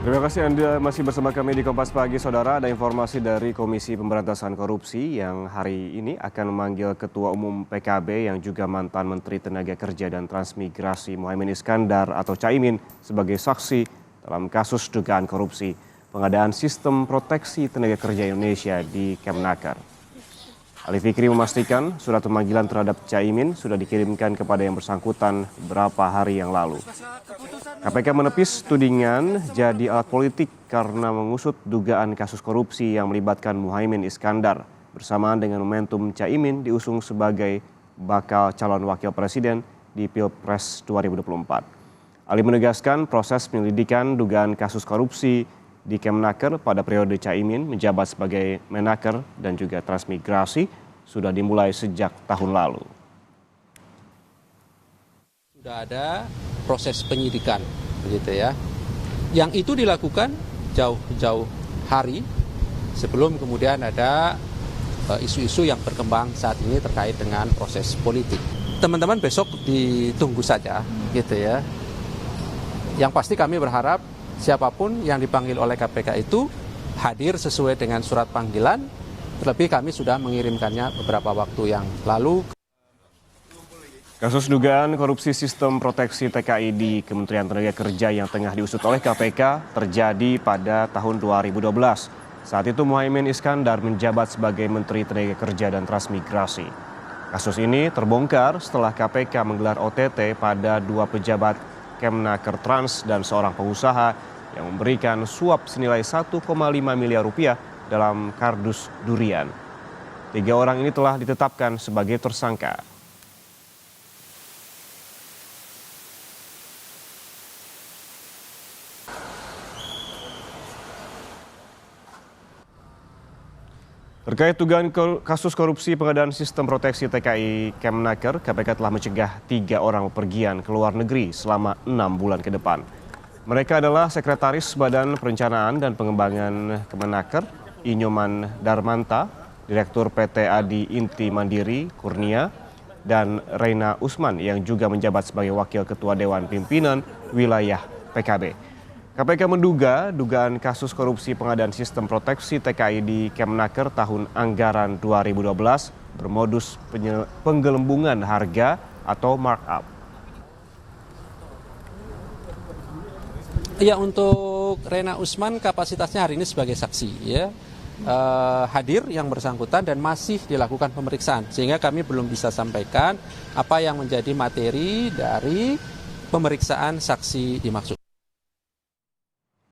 Terima kasih Anda masih bersama kami di Kompas Pagi, Saudara. Ada informasi dari Komisi Pemberantasan Korupsi yang hari ini akan memanggil Ketua Umum PKB yang juga mantan Menteri Tenaga Kerja dan Transmigrasi Muhaimin Iskandar atau Caimin sebagai saksi dalam kasus dugaan korupsi pengadaan sistem proteksi tenaga kerja Indonesia di Kemnaker. Ali Fikri memastikan surat pemanggilan terhadap Caimin sudah dikirimkan kepada yang bersangkutan beberapa hari yang lalu. KPK menepis tudingan jadi alat politik karena mengusut dugaan kasus korupsi yang melibatkan Muhaimin Iskandar bersamaan dengan momentum Caimin diusung sebagai bakal calon wakil presiden di Pilpres 2024. Ali menegaskan proses penyelidikan dugaan kasus korupsi di Kemnaker pada periode Caimin menjabat sebagai Menaker dan juga Transmigrasi sudah dimulai sejak tahun lalu. Sudah ada proses penyidikan, begitu ya. Yang itu dilakukan jauh-jauh hari sebelum kemudian ada isu-isu yang berkembang saat ini terkait dengan proses politik. Teman-teman besok ditunggu saja, gitu ya. Yang pasti kami berharap siapapun yang dipanggil oleh KPK itu hadir sesuai dengan surat panggilan, terlebih kami sudah mengirimkannya beberapa waktu yang lalu. Kasus dugaan korupsi sistem proteksi TKI di Kementerian Tenaga Kerja yang tengah diusut oleh KPK terjadi pada tahun 2012. Saat itu Muhaimin Iskandar menjabat sebagai Menteri Tenaga Kerja dan Transmigrasi. Kasus ini terbongkar setelah KPK menggelar OTT pada dua pejabat Kemnaker Trans dan seorang pengusaha yang memberikan suap senilai 1,5 miliar rupiah dalam kardus durian. 3 orang ini telah ditetapkan sebagai tersangka. Terkait dugaan kasus korupsi pengadaan sistem proteksi TKI Kemnaker, KPK telah mencegah 3 orang bepergian ke luar negeri selama 6 bulan ke depan. Mereka adalah Sekretaris Badan Perencanaan dan Pengembangan Kemenaker, Inyoman Darmanta, Direktur PT Adi Inti Mandiri, Kurnia, dan Reina Usman yang juga menjabat sebagai Wakil Ketua Dewan Pimpinan Wilayah PKB. KPK menduga dugaan kasus korupsi pengadaan sistem proteksi TKI di Kemnaker tahun anggaran 2012 bermodus penggelembungan harga atau markup. Ya, untuk Reina Usman kapasitasnya hari ini sebagai saksi, ya. Hadir yang bersangkutan dan masih dilakukan pemeriksaan, sehingga kami belum bisa sampaikan apa yang menjadi materi dari pemeriksaan saksi dimaksud.